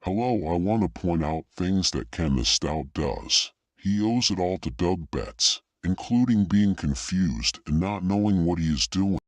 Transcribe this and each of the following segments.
Hello, I want to point out things that Ken the Stout does. He owes it all to Doug Betts, including being confused and not knowing what he is doing.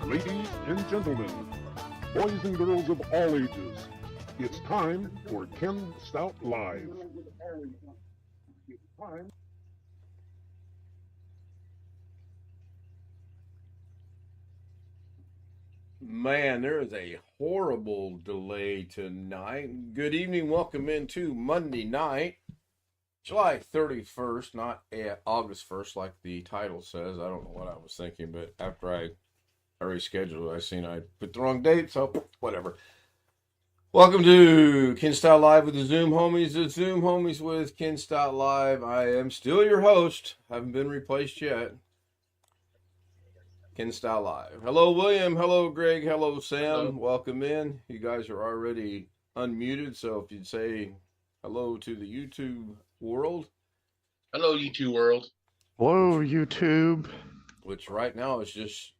Ladies and gentlemen, boys and girls of all ages, it's time for Ken Stout Live. Man, there is a horrible delay tonight. Good evening. Welcome into Monday night, July 31st, not August 1st like the title says. I don't know what I was thinking, but after I rescheduled, I seen I put the wrong date, so whatever. Welcome to Ken Stout Live with the Zoom Homies. The Zoom Homies with Ken Stout Live. I am still your host. Haven't been replaced yet. Ken Stout Live. Hello, William. Hello, Greg. Hello, Sam. Hello. Welcome in. You guys are already unmuted, so if you'd say hello to the YouTube world. Hello, YouTube world. Hello, YouTube. Which right now is just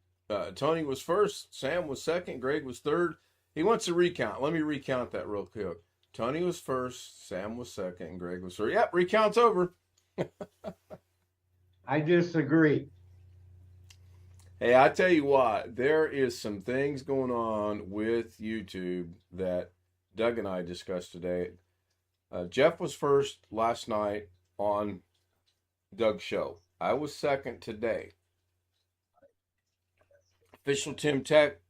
Tony was first, Sam was second, Greg was third. He wants to recount. Let me recount that real quick. Tony was first, Sam was second, and Greg was third. Yep, recount's over. I disagree. Hey, I tell you what, there is some things going on with YouTube that Doug and I discussed today. Jeff was first last night on Doug's show. I was second today. Official Tim Tech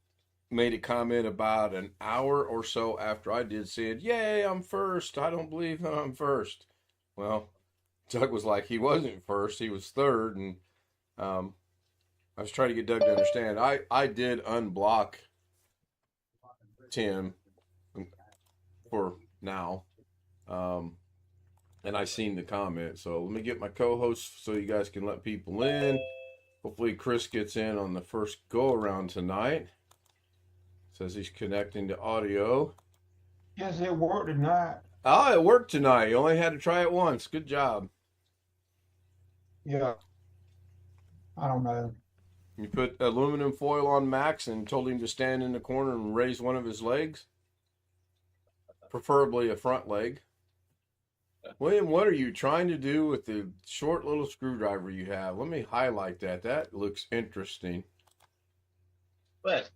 made a comment about an hour or so after I did, said, "Yay, I'm first. I don't believe that I'm first." Well, Doug was like, he wasn't first, he was third, and I was trying to get Doug to understand. I did unblock Tim for now, and I seen the comment. So let me get my co-host so you guys can let people in. Hopefully Chris gets in on the first go-around tonight. Says he's connecting to audio. Yes, it worked tonight. Oh, it worked tonight. You only had to try it once. Good job. Yeah. I don't know. You put aluminum foil on Max and told him to stand in the corner and raise one of his legs. Preferably a front leg. William, what are you trying to do with the short little screwdriver you have? Let me highlight that. That looks interesting. What?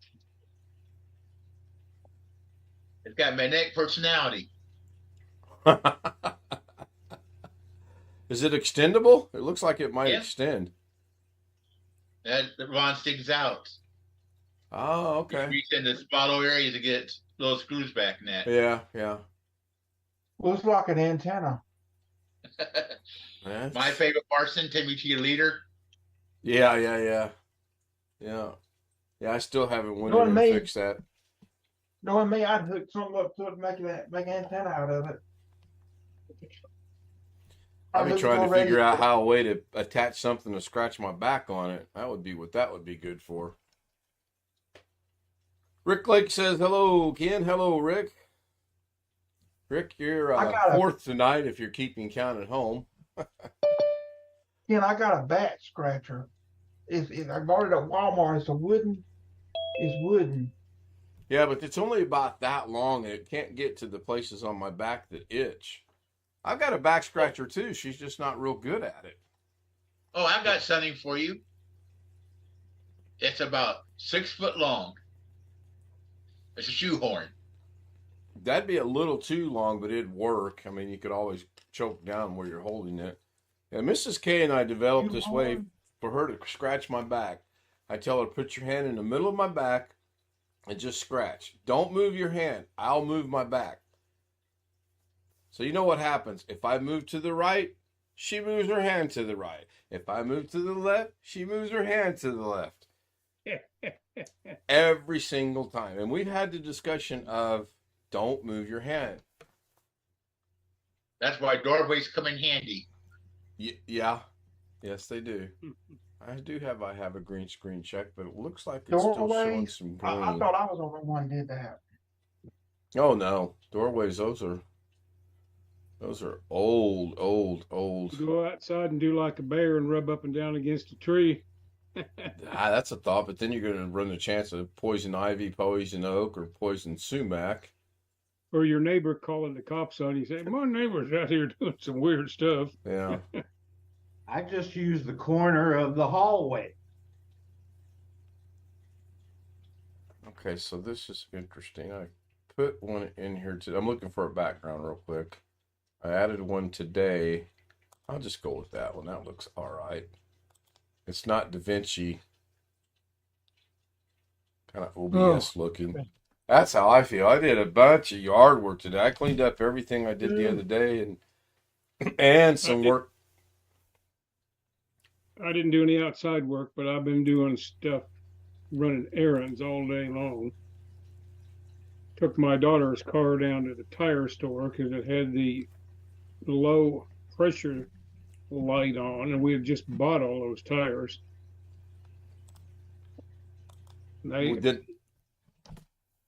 It's got magnetic personality. Is it extendable? It looks like it might extend. That Ron sticks out. Oh, okay. You reach in the spotto area to get little screws back in that. Yeah. Looks like an antenna. My favorite Parson, Timmy T leader. Yeah. I still haven't went in and fixed that. Knowing me, I'd hook something up to it and make an antenna out of it. I've been trying to figure out how a way to attach something to scratch my back on it. That would be what that would be good for. Rick Lake says, hello, Ken. Hello, Rick. Rick, you're fourth tonight if you're keeping count at home. Ken, I got a bat scratcher. I bought it at Walmart. It's wooden. Yeah, but it's only about that long, and it can't get to the places on my back that itch. I've got a back scratcher, too. She's just not real good at it. Oh, I've got something for you. It's about 6 foot long. It's a shoehorn. That'd be a little too long, but it'd work. I mean, you could always choke down where you're holding it. And Mrs. K and I developed this way for her to scratch my back. I tell her, put your hand in the middle of my back and just scratch. Don't move your hand. I'll move my back. So you know what happens. If I move to the right, she moves her hand to the right. If I move to the left, she moves her hand to the left. Every single time. And we've had the discussion of don't move your hand. That's why doorways come in handy. Yeah. Yes, they do. I have a green screen check, but it looks like it's still showing Doorways. some green. I thought I was the only one did that. Oh no, doorways. Those are old. Go outside and do like a bear and rub up and down against a tree. That's a thought, but then you're going to run the chance of poison ivy, poison oak, or poison sumac. Or your neighbor calling the cops on you, saying, "My neighbor's out here doing some weird stuff." Yeah. I just use the corner of the hallway. Okay, so this is interesting. I put one in here today. I'm looking for a background real quick. I added one today. I'll just go with that one. That looks all right. It's not Da Vinci. Kind of OBS looking. That's how I feel. I did a bunch of yard work today. I cleaned up everything I did the other day and some work. I didn't do any outside work, but I've been doing stuff, running errands all day long. Took my daughter's car down to the tire store because it had the low pressure light on, and we had just bought all those tires. They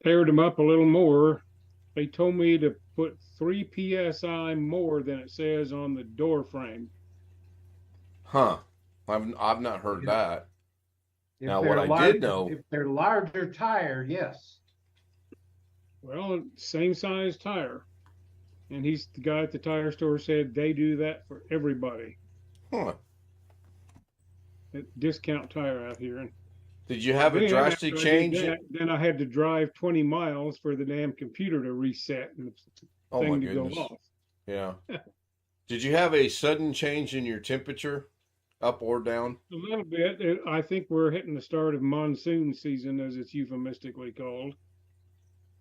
paired them up a little more. They told me to put 3 psi more than it says on the door frame. Huh. I've not heard that. If Now, they're what I did know, if they're larger tire, yes. Well, same size tire. And he's the guy at the tire store said they do that for everybody. huh? Discount tire out here. Did you have a drastic change? Then I had to drive 20 miles for the damn computer to reset and the thing to go off. Yeah. Did you have a sudden change in your temperature, up or down? A little bit. I think we're hitting the start of monsoon season, as it's euphemistically called.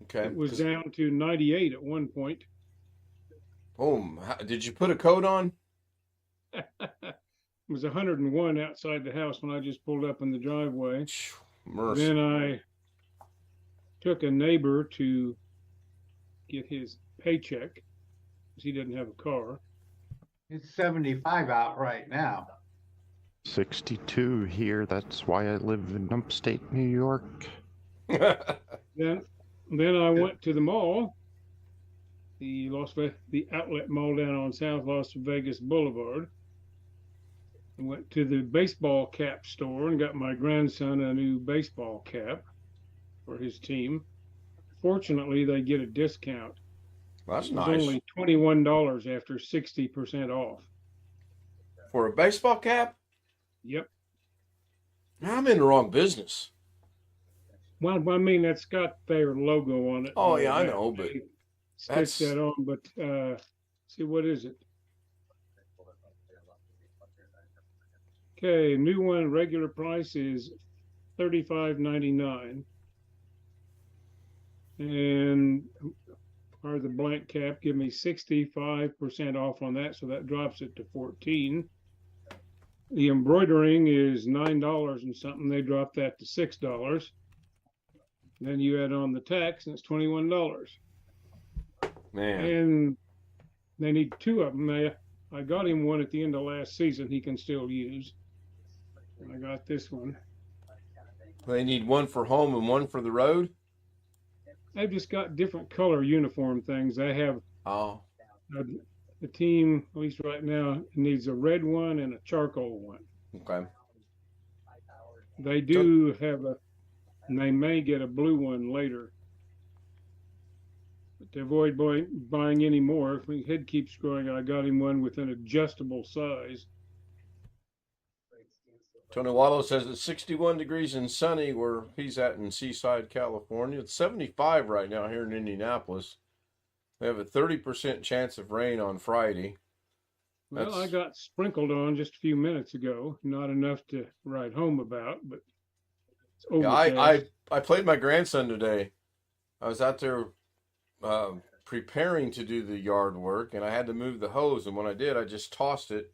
Okay. It was down to 98 at one point. Boom. Did you put a coat on? It was 101 outside the house when I just pulled up in the driveway. Mercy. Then I took a neighbor to get his paycheck because he doesn't have a car. It's 75 out right now. 62 here. That's why I live in upstate New York. Then I went to the mall, the outlet mall down on South Las Vegas Boulevard. I went to the baseball cap store and got my grandson a new baseball cap for his team. Fortunately, they get a discount. That's It was nice. only $21 after 60% off. For a baseball cap? Yep. I'm in the wrong business. Well, I mean, that's got their logo on it. Oh, yeah, I know, but Stitch that on, but see, what is it? Okay, new one, regular price is $35.99. And or the blank cap, give me 65% off on that, so that drops it to $14. The embroidering is $9 and something. They dropped that to $6. Then you add on the tax, and it's $21. Man. And they need 2 of them. I got him one at the end of last season. He can still use. I got this one. They need one for home and one for the road? They've just got different color uniform things. They have the team, at least right now, needs a red one and a charcoal one. Okay. They do have and they may get a blue one later. But to avoid buying any more, if his head keeps growing, I got him one with an adjustable size. Tony Wallow says it's 61 degrees and sunny where he's at in Seaside, California. It's 75 right now here in Indianapolis. They have a 30% chance of rain on Friday. Well, I got sprinkled on just a few minutes ago. Not enough to write home about, but it's overcast. Yeah, I played my grandson today. I was out there preparing to do the yard work, and I had to move the hose. And when I did, I just tossed it.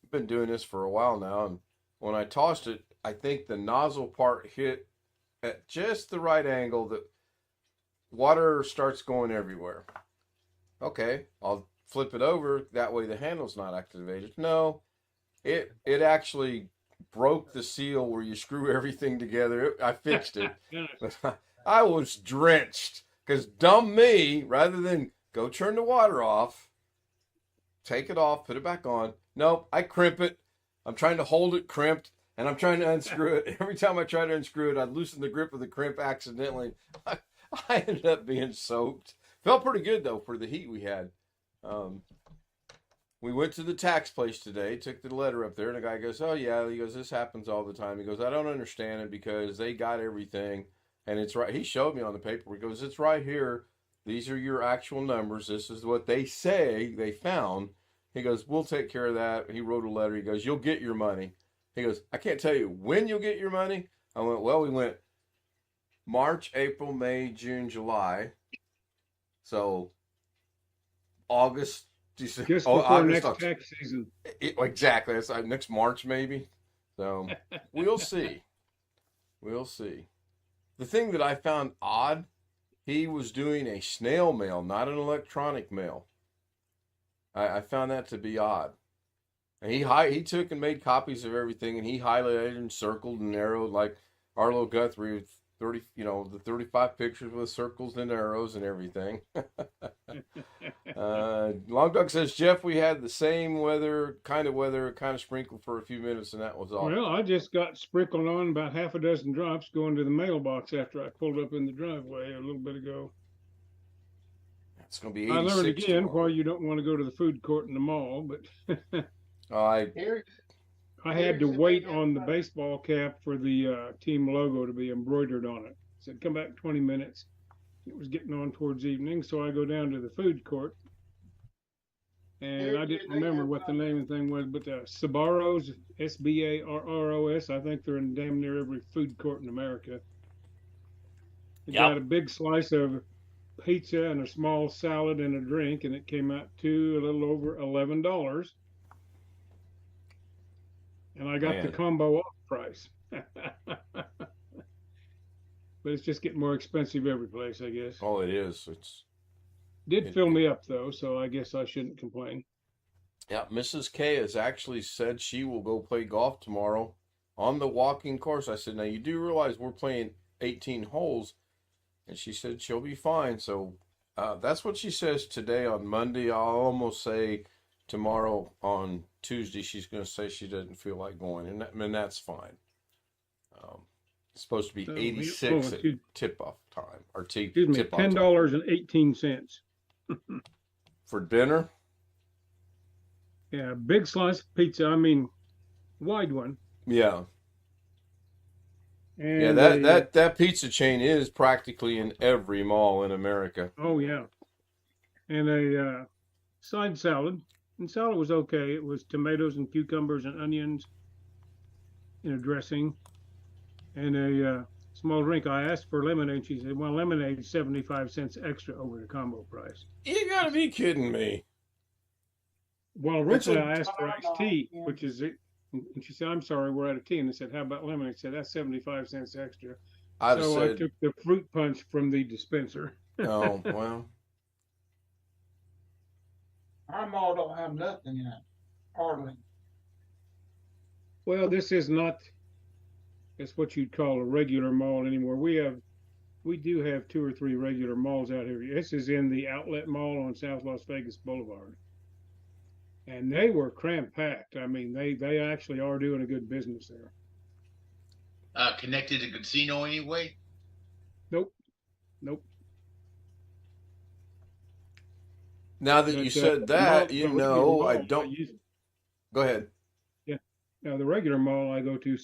I've been doing this for a while now, and when I tossed it, I think the nozzle part hit at just the right angle that water starts going everywhere. Okay, I'll flip it over. That way the handle's not activated. No, it actually broke the seal where you screw everything together. I fixed it. But I was drenched because dumb me, rather than go turn the water off, take it off, put it back on. Nope, I crimp it. I'm trying to hold it crimped, and I'm trying to unscrew it. Every time I try to unscrew it, I'd loosen the grip of the crimp accidentally. I ended up being soaked. Felt pretty good, though, for the heat we had. We went to the tax place today, took the letter up there, and the guy goes, oh, yeah. He goes, this happens all the time. He goes, I don't understand it because they got everything, and it's right. He showed me on the paper. He goes, it's right here. These are your actual numbers. This is what they say they found. He goes, we'll take care of that. He wrote a letter. He goes, you'll get your money. He goes, I can't tell you when you'll get your money. I went, well, we went March, April, May, June, July. So August, December. Just before August, next tax season. Exactly. It's like next March, maybe. So we'll see. We'll see. The thing that I found odd, he was doing a snail mail, not an electronic mail. I found that to be odd. And he took and made copies of everything, and he highlighted and circled and arrowed like Arlo Guthrie, 30, the 35 pictures with circles and arrows and everything. Long Dog says, Jeff, we had the same weather, kind of sprinkled for a few minutes, and that was all. Well, I just got sprinkled on about half a dozen drops going to the mailbox after I pulled up in the driveway a little bit ago. It's going to be 86 I learned again tomorrow. why you don't want to go to the food court in the mall, but I had to wait on the baseball cap for the team logo to be embroidered on it. Said come back 20 minutes. It was getting on towards evening, so I go down to the food court, and I didn't remember what the name of the thing was, but Sbarro's, Sbarros. I think they're in damn near every food court in America. They got a big slice of pizza and a small salad and a drink, and it came out to a little over $11. And I got the combo off price. But it's just getting more expensive every place, I guess. Oh, it is. Did fill me up though, so I guess I shouldn't complain. Yeah, Mrs. K has actually said she will go play golf tomorrow on the walking course. I said, now you do realize we're playing 18 holes. And she said she'll be fine. So that's what she says today on Monday. I'll almost say tomorrow on Tuesday she's going to say she doesn't feel like going. And that's fine. It's supposed to be 86 at tip-off time. Or excuse me, $10.18. For dinner? Yeah, big slice of pizza. I mean, wide one. Yeah. And that pizza chain is practically in every mall in America. Oh yeah, and a side salad. And salad was okay. It was tomatoes and cucumbers and onions in a dressing, and a small drink. I asked for lemonade. She said, "Well, lemonade 75 cents extra over the combo price." You gotta be kidding me. Well, originally I asked for iced tea, which is it. And she said, I'm sorry, we're out of tea. And I said, how about lemonade? I said, that's 75 cents extra. I took the fruit punch from the dispenser. Oh, well. Our mall don't have nothing in it, hardly. Well, this is not, it's what you'd call a regular mall anymore. We do have 2 or 3 regular malls out here. This is in the outlet mall on South Las Vegas Boulevard. And they were cram-packed. I mean, they actually are doing a good business there. Connected to casino anyway? Nope. Now that you said that, I don't. Go ahead. Yeah. Now, the regular mall I go to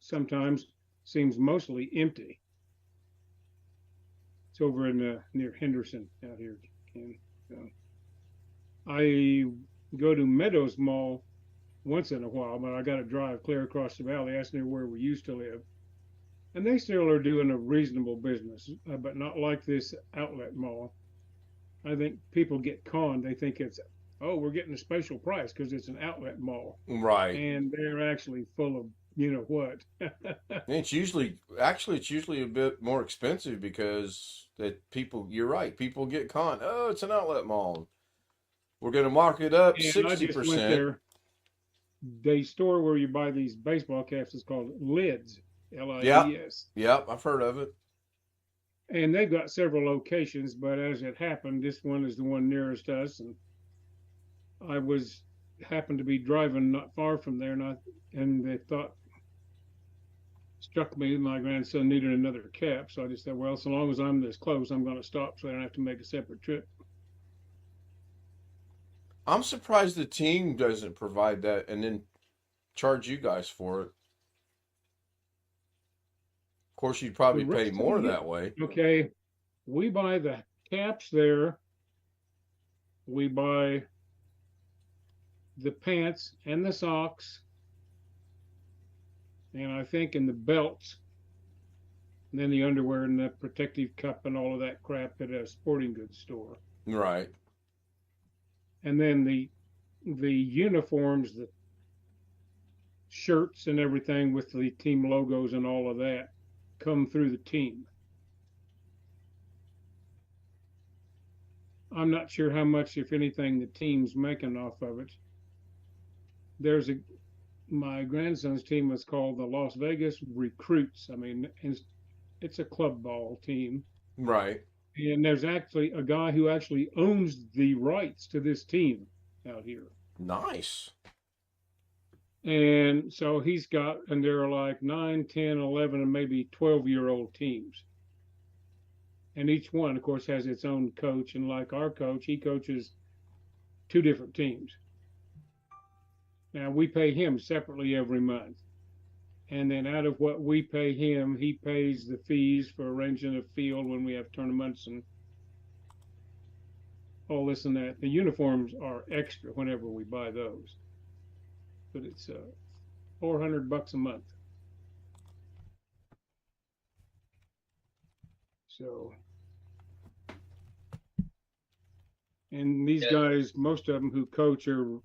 sometimes seems mostly empty. It's over in near Henderson out here. And I go to Meadows Mall once in a while, but I got to drive clear across the valley. That's near where we used to live. And they still are doing a reasonable business, but not like this outlet mall. I think people get conned. They think it's, oh, we're getting a special price because it's an outlet mall. Right. And they're actually full of you know what. It's usually a bit more expensive because you're right, people get conned. Oh, it's an outlet mall. We're going to mark it up And I just went 60%. there. The store where you buy these baseball caps is called Lids, Lids. Yep, I've heard of it. And they've got several locations, but as it happened, this one is the one nearest us. And I happened to be driving not far from there, and they thought, struck me, my grandson needed another cap. So I just said, well, so long as I'm this close, I'm going to stop so I don't have to make a separate trip. I'm surprised the team doesn't provide that and then charge you guys for it. Of course, you'd probably pay more that way. Okay, we buy the caps there. We buy the pants and the socks, and I think in the belts, and then the underwear and the protective cup and all of that crap at a sporting goods store. Right. And then the uniforms, the shirts and everything with the team logos and all of that come through the team. I'm not sure how much, if anything, the team's making off of it. My grandson's team was called the Las Vegas Recruits. I mean, it's a club ball team. Right. And there's actually a guy who actually owns the rights to this team out here. Nice. And so and there are like 9, 10, 11, and maybe 12-year-old teams. And each one, of course, has its own coach. And like our coach, he coaches 2 different teams. Now, we pay him separately every month. And then out of what we pay him, he pays the fees for arranging a field when we have tournaments and all this and that. The uniforms are extra whenever we buy those. But it's $400 a month. So, and these guys, most of them who coach are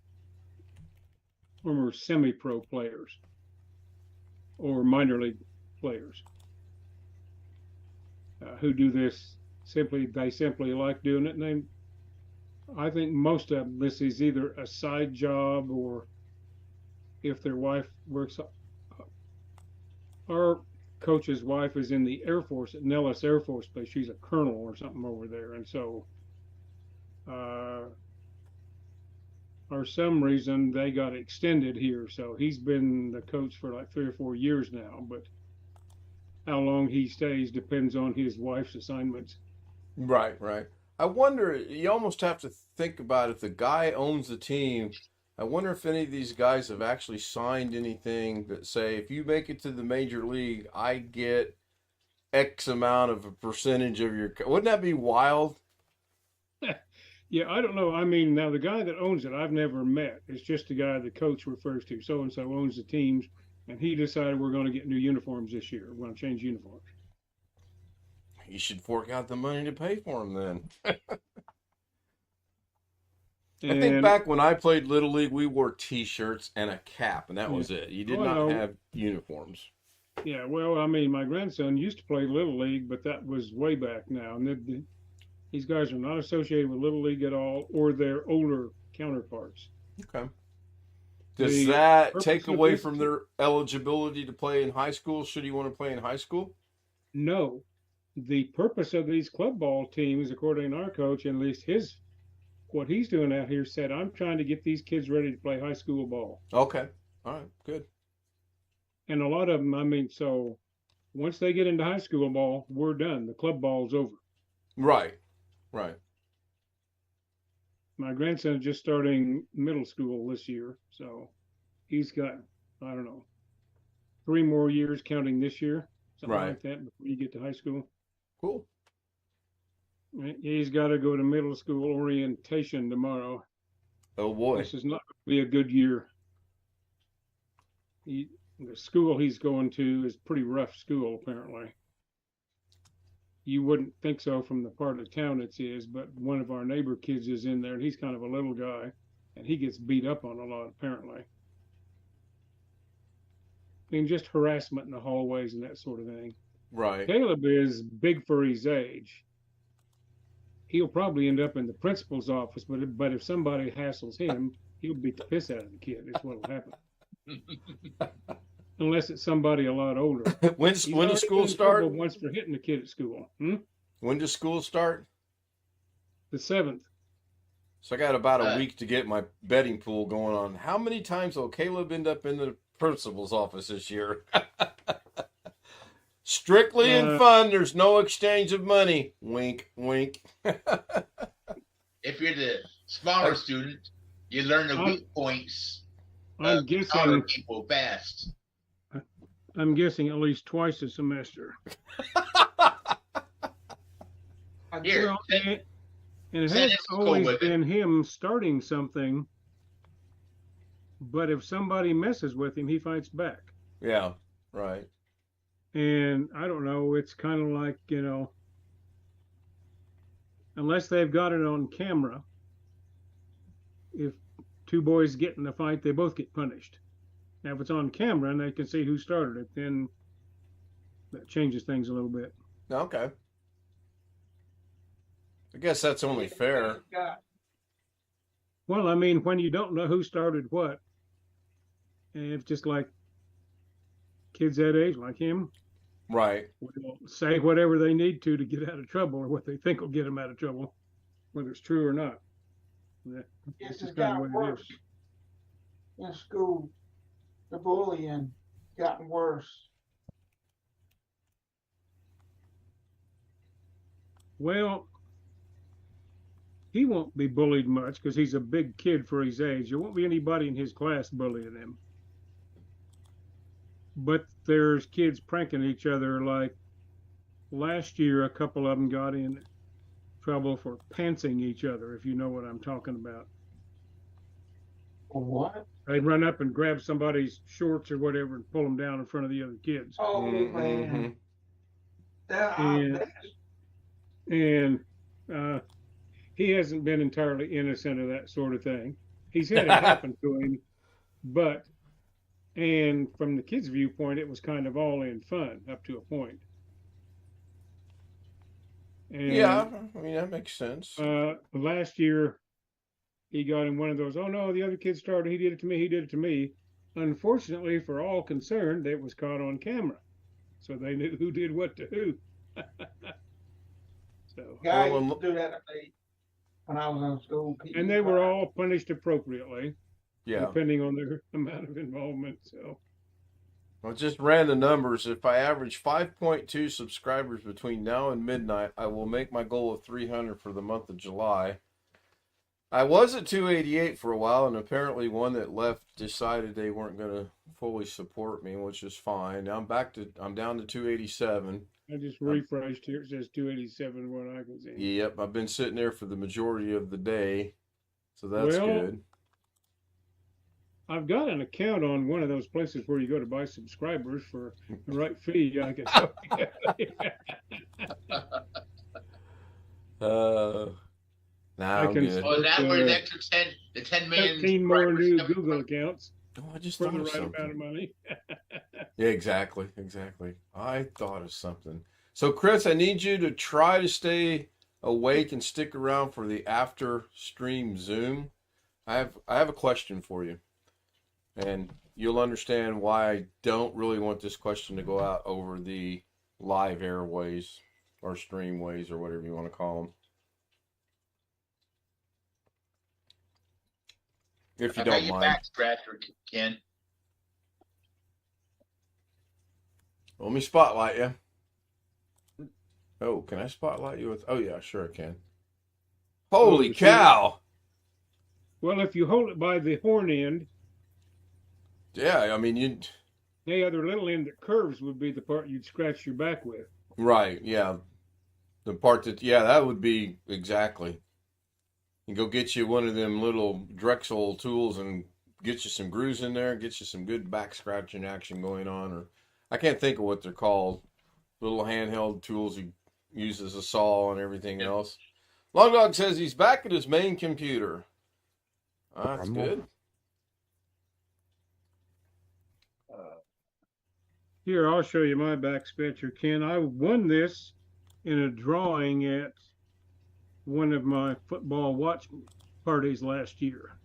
former semi-pro players or minor league players who do this they simply like doing it. And I think most of them, this is either a side job or if their wife works. Our coach's wife is in the Air Force at Nellis Air Force Base. She's a colonel or something over there. And so for some reason they got extended here. So he's been the coach for like 3 or 4 years now, but how long he stays depends on his wife's assignments. Right. I wonder, you almost have to think about if the guy owns the team. I wonder if any of these guys have actually signed anything that say, if you make it to the major league, I get X amount of a percentage of your. Wouldn't that be wild? Yeah, I don't know. I mean, now the guy that owns it, I've never met. It's just the guy the coach refers to. So-and-so owns the teams, and he decided we're going to get new uniforms this year. We're going to change uniforms. You should fork out the money to pay for them then. I think back when I played Little League, we wore T-shirts and a cap, and that was it. You did not have uniforms. Yeah, well, I mean, my grandson used to play Little League, but that was way back now. And these guys are not associated with Little League at all or their older counterparts. Okay. Does that take away from their eligibility to play in high school? Should he want to play in high school? No. The purpose of these club ball teams, according to our coach, and at least what he's doing out here, said, I'm trying to get these kids ready to play high school ball. Okay. All right. Good. And a lot of them, I mean, so once they get into high school ball, we're done. The club ball's over. Right. My grandson's just starting middle school this year, so he's got, I don't know, 3 more years counting this year, something Right. like that, before you get to high school. Cool. He's got to go to middle school orientation tomorrow. Oh boy. This is not going to be a good year. The school he's going to is pretty rough school, apparently. You wouldn't think so from the part of town it is, but one of our neighbor kids is in there, and he's kind of a little guy, and he gets beat up on a lot, apparently. I mean, just harassment in the hallways and that sort of thing. Right. Caleb is big for his age. He'll probably end up in the principal's office, but if somebody hassles him, he'll beat the piss out of the kid. That's what'll happen. Unless it's somebody a lot older. when He's does already school been in trouble start? once for hitting a kid at school. When does school start? The 7th. So I got about a week to get my betting pool going on. How many times will Caleb end up in the principal's office this year? Strictly in fun. There's no exchange of money. Wink, wink. If you're the smaller student, you learn the weak points. I'm Other guessing. people fast. I'm guessing at least twice a semester. Here, Well, and it send has him to go always with it. been him starting something, but if somebody messes with him, he fights back. Yeah, right. And I don't know, it's kind of like, unless they've got it on camera, if 2 boys get in a fight, they both get punished. Now, if it's on camera and they can see who started it, then that changes things a little bit. Okay. I guess that's only fair. Well, I mean, when you don't know who started what, and it's just like kids that age, like him, Right. will say whatever they need to get out of trouble, or what they think will get them out of trouble, whether it's true or not. It's This is just kind of gotten what it worse is. in school. The bullying gotten worse. Well, he won't be bullied much because he's a big kid for his age. There won't be anybody in his class bullying him. But there's kids pranking each other. Like last year, a couple of them got in trouble for pantsing each other, if you know what I'm talking about. What? They'd run up and grab somebody's shorts or whatever and pull them down in front of the other kids. Oh Mhm. man. And- And he hasn't been entirely innocent of that sort of thing. He's had it happen to him, and from the kid's viewpoint, it was kind of all in fun up to a point. And, Yeah, I mean, that makes sense. last year, he got in one of those, oh no, the other kid started, he did it to me, he did it to me. Unfortunately, for all concerned, it was caught on camera. So they knew who did what to who. So, Guy Well, used to do that to me when I was in school. and they were all punished appropriately, Yeah. depending on their amount of involvement. So, I just ran the numbers. If I average 5.2 subscribers between now and midnight, I will make my goal of 300 for the month of July. I was at 288 for a while, and apparently one that left decided they weren't going to fully support me, which is fine. Now I'm down to 287. I just refreshed here. It says 287 what I can see. Yep, I've been sitting there for the majority of the day, so that's Well, good. I've got an account on one of those places where you go to buy subscribers for the right fee. I can tell you. Nah, I I'm can good. Oh, is that where the extra 10 million 13 more subscribers new coming Google from? accounts Oh, I just for thought the of right amount of something. money. Yeah, exactly. I thought of something. So, Chris, I need you to try to stay awake and stick around for the after stream Zoom. I have a question for you, and you'll understand why I don't really want this question to go out over the live airways or streamways or whatever you want to call them. If you I got don't your mind. back, Scratcher, Ken. Let me spotlight you. Oh, can I spotlight you with? Oh yeah, sure I can. Holy Oh, cow! Well, if you hold it by the horn end, Yeah, I mean, you The other little end that curves would be the part you'd scratch your back with. right, yeah. The part that, yeah, that would be exactly. You go get you one of them little Drexel tools and get you some grooves in there, get you some good back scratching action going on. Or I can't think of what they're called. Little handheld tools you use as a saw and everything else. Long Dog says he's back at his main computer. That's good. Here, I'll show you my back scratcher, Ken. I won this in a drawing at one of my football watch parties last year.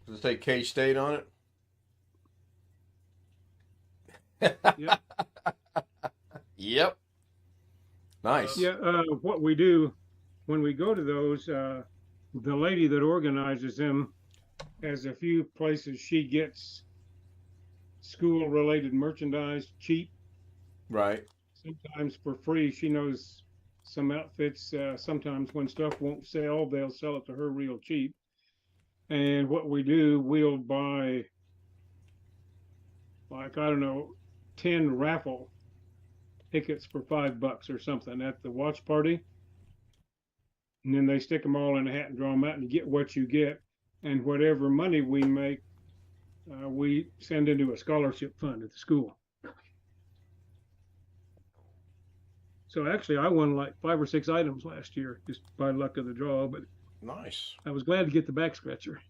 Does it say K-State on it? Yep. Yep. Nice. Yeah. What we do when we go to those, the lady that organizes them has a few places she gets school-related merchandise cheap. Right. Sometimes for free. She knows some outfits. Sometimes when stuff won't sell, they'll sell it to her real cheap. And what we do, we'll buy, like, I don't know, 10 raffle tickets for $5 or something at the watch party. And then they stick them all in a hat and draw them out, and you get what you get. And whatever money we make, we send into a scholarship fund at the school. So actually, I won like 5 or 6 items last year, just by luck of the draw. But nice. I was glad to get the back scratcher.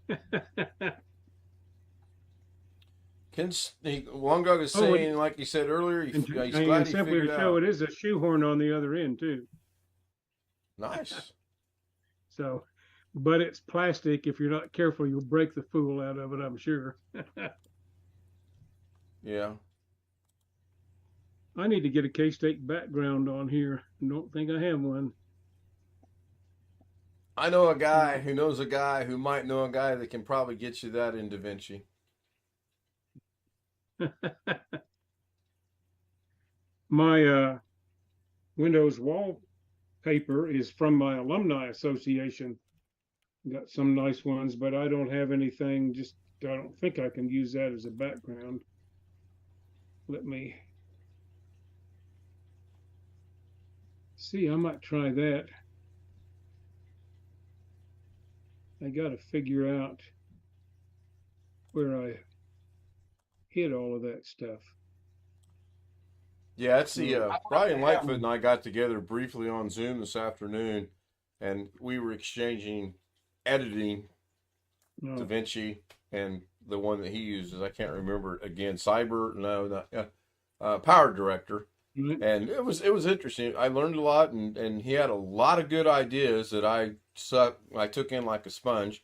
Long Dog is saying, like you said earlier, he's glad he figured it out. It is a shoehorn on the other end too. Nice. So, but it's plastic. If you're not careful, you'll break the fool out of it, I'm sure. Yeah. I need to get a K-State background on here. I don't think I have one. I know a guy who knows a guy who might know a guy that can probably get you that in DaVinci. My Windows wallpaper is from my alumni association. Got some nice ones, but I don't have anything. I don't think I can use that as a background. Let me see. I might try that. I got to figure out where I hid all of that stuff. Yeah, that's the Brian Lightfoot and I got together briefly on Zoom this afternoon, and we were exchanging editing DaVinci and the one that he uses. I can't remember it again. Power Director. Mm-hmm. And it was interesting. I learned a lot, and he had a lot of good ideas that I took in like a sponge.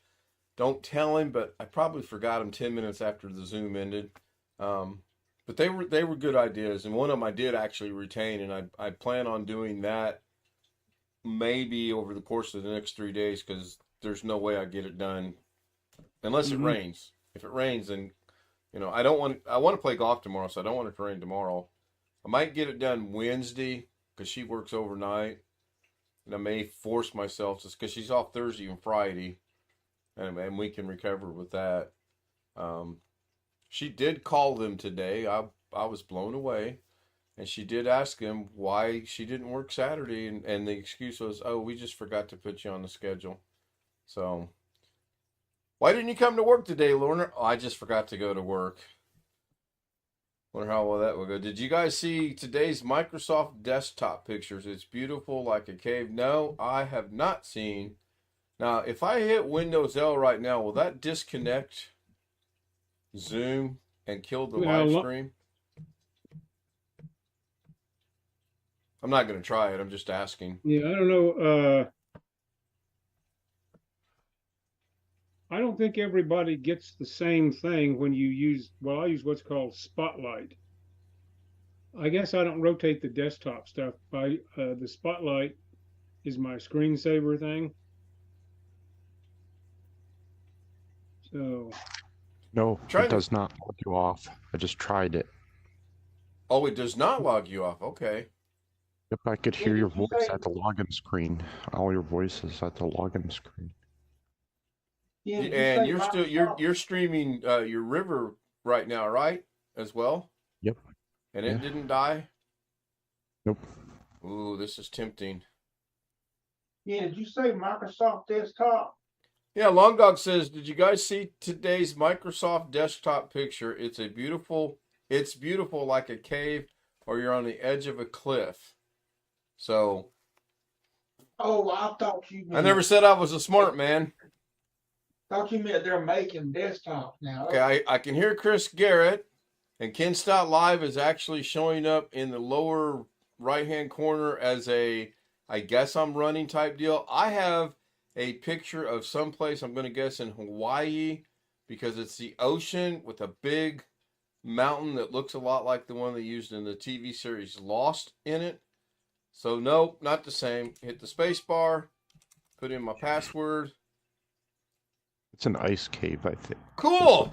Don't tell him, but I probably forgot him 10 minutes after the Zoom ended. But they were good ideas, and one of them I did actually retain, and I plan on doing that maybe over the course of the next 3 days, because there's no way I get it done unless it rains. If it rains, then I want to play golf tomorrow, so I don't want it to rain tomorrow. I might get it done Wednesday because she works overnight, and I may force myself to, because she's off Thursday and Friday, and we can recover with that. She did call them today. I was blown away, and she did ask him why she didn't work Saturday, and the excuse was, "Oh, we just forgot to put you on the schedule." So, why didn't you come to work today, Lorna? Oh, I just forgot to go to work. Wonder how well that will go. Did you guys see today's Microsoft desktop pictures? It's beautiful like a cave. No, I have not seen. Now, if I hit Windows L right now, will that disconnect Zoom and kill the live stream? I'm not going to try it. I'm just asking. Yeah, I don't know. I don't think everybody gets the same thing when you use, I use what's called Spotlight. I guess I don't rotate the desktop stuff. The Spotlight is my screensaver thing. So. No, it does not log you off. I just tried it. Oh, it does not log you off. Okay. Yep, I could hear your voice at the login screen. All your voices at the login screen. Yeah, and you're streaming your River right now, right? As well? Yep. And it Yeah. didn't die? Nope. Ooh, this is tempting. Yeah, did you say Microsoft Desktop? Yeah, Long Dog says, did you guys see today's Microsoft desktop picture? It's beautiful like a cave or you're on the edge of a cliff. So Oh, I thought you I meant never said I was a smart man. they're making desktops now. Okay, I can hear Chris Garrett, and Ken Stout Live is actually showing up in the lower right-hand corner as a, I guess I'm running type deal. I have a picture of someplace, I'm going to guess in Hawaii, because it's the ocean with a big mountain that looks a lot like the one they used in the TV series Lost in it. So no, not the same. Hit the space bar, put in my password. It's an ice cave, I think. Cool.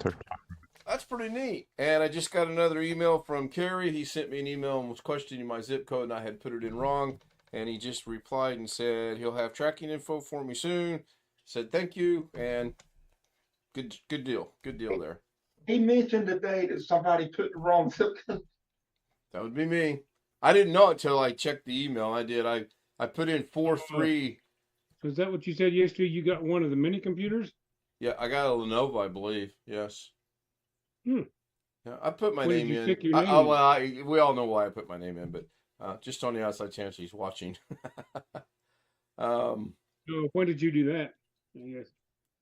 That's pretty neat. And I just got another email from Kerry. He sent me an email and was questioning my zip code, and I had put it in wrong. And he just replied and said he'll have tracking info for me soon. Said thank you, and good deal. Good deal there. He mentioned today that somebody put the wrong zip code. That would be me. I didn't know it till I checked the email. I did. I put in 43. So is that what you said yesterday? You got one of the mini computers? Yeah, I got a Lenovo, I believe. Yes. Hmm. Yeah, I put my When name did you in. pick your name? We all know why I put my name in, but just on the outside chance he's watching. So when did you do that? I guess.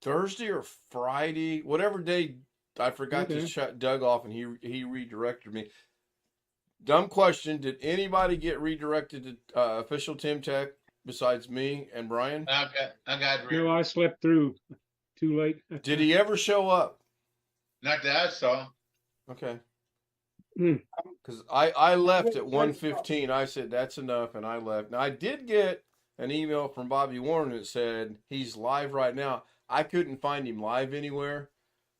Thursday or Friday, whatever day I forgot to Okay. shut Doug off, and he redirected me. Dumb question: did anybody get redirected to official Tim Tech besides me and Brian? I got No, I slept through too late. Did he ever show up? not that I saw. Okay. Hmm. Because I left at 1:15. I said that's enough, and I left. Now I did get an email from Bobby Warren that said he's live right now. I couldn't find him live anywhere.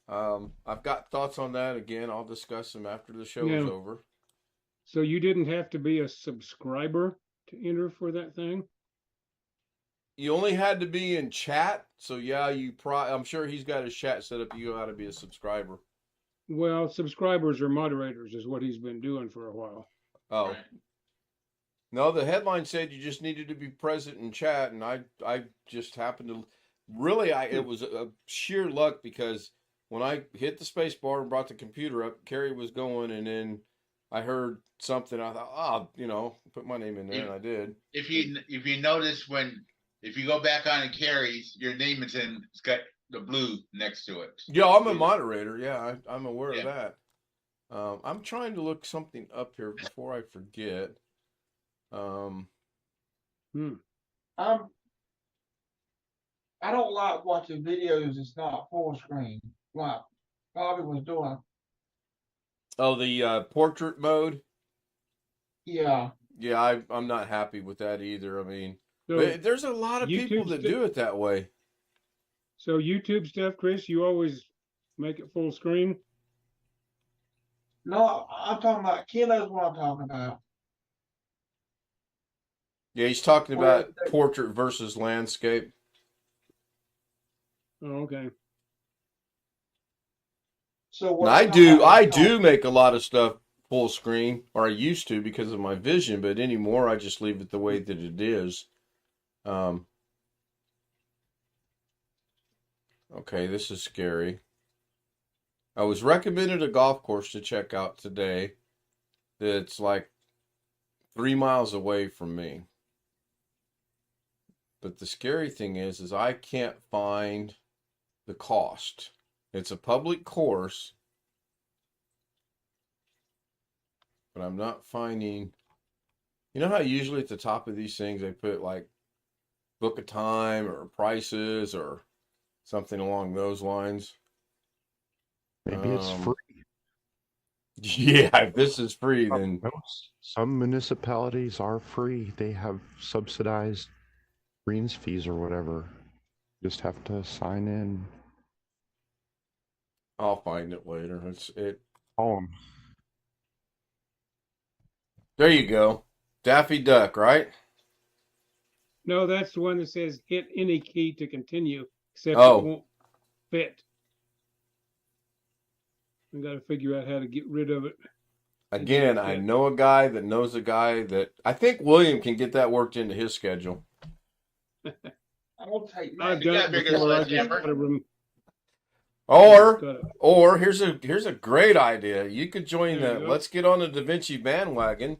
I've got thoughts on that. Again, I'll discuss them after the show is Yeah. over. So you didn't have to be a subscriber to enter for that thing? You only had to be in chat, so yeah, I'm sure he's got his chat set up. You got to be a subscriber. Well, subscribers are moderators, is what he's been doing for a while. Oh. Right. No, the headline said you just needed to be present in chat, and I just happened to really it was a sheer luck because when I hit the space bar and brought the computer up, Carrie was going, and then I heard something. I thought, put my name in there, and I did. If you notice if you go back on and carries, your name is in. It's got the blue next to it. Yeah, I'm a moderator. Yeah, I'm aware of Yeah. that. I'm trying to look something up here before I forget. I don't like watching videos. It's not full screen like Bobby was doing. Oh, the portrait mode. Yeah. Yeah, I'm not happy with that either. I mean, So there's a lot of people YouTube that do it that way. So YouTube stuff, Chris, you always make it full screen? No, I'm talking about Ken knows what I'm talking about. Yeah, he's talking Where about portrait versus landscape. Oh, okay. So And what I I'm talking about I is do make a lot of stuff full screen, or I used to because of my vision, but anymore I just leave it the way that it is. Okay, this is scary. I was recommended a golf course to check out today that's like 3 miles away from me. But the scary thing is I can't find the cost. It's a public course, but I'm not finding. You know how usually at the top of these things they put like book a time or prices or something along those lines? Maybe it's free. Yeah, if this is free, then Some municipalities are free. They have subsidized greens fees or whatever. Just have to sign in. I'll find it later. Oh, There you go. Daffy Duck, right? No, that's the one that says hit any key to continue, except Oh. it won't fit. I got to figure out how to get rid of it. Again, I know a guy that knows a guy that I think William can get that worked into his schedule. I'll take I've that. done it bigger before. I just sledgehammer. gotta Or here's a great idea. You could join There you the go. Let's Get on the Da Vinci bandwagon.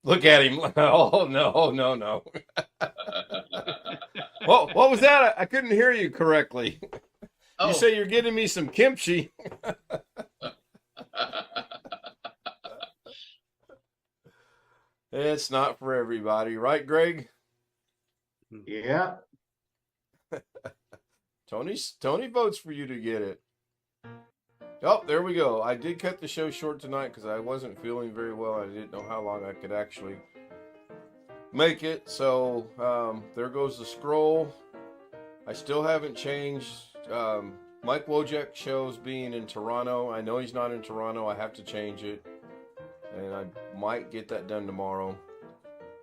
Look at him. Oh no. What was that? I couldn't hear you correctly. Oh. You say you're getting me some kimchi. It's not for everybody, right, Greg? Yeah. Tony votes for you to get it. Oh, there we go. I did cut the show short tonight because I wasn't feeling very well. I didn't know how long I could actually make it. So there goes the scroll. I still haven't changed. Mike Wojcik shows being in Toronto. I know he's not in Toronto. I have to change it. And I might get that done tomorrow.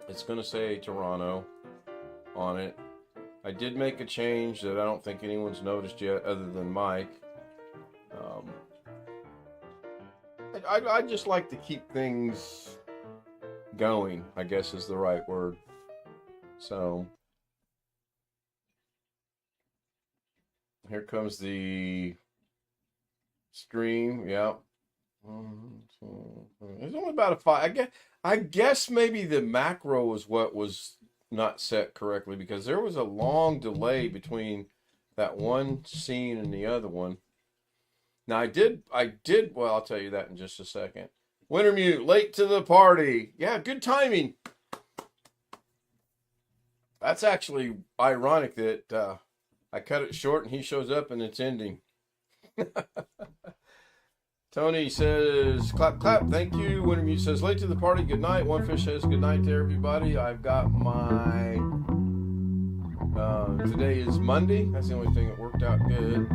It's going to say Toronto on it. I did make a change that I don't think anyone's noticed yet other than Mike. I just like to keep things going, I guess is the right word. So here comes the stream. Yeah. It's only about a 5. I guess maybe the macro was what was not set correctly because there was a long delay between that one scene and the other one. Now I did, well, I'll tell you that in just a second. Wintermute, late to the party. Yeah, good timing. That's actually ironic that I cut it short and he shows up and it's ending. Tony says, clap, clap, thank you. Wintermute says, late to the party, good night. One Fish says, good night to everybody. I've got my, today is Monday. That's the only thing that worked out good.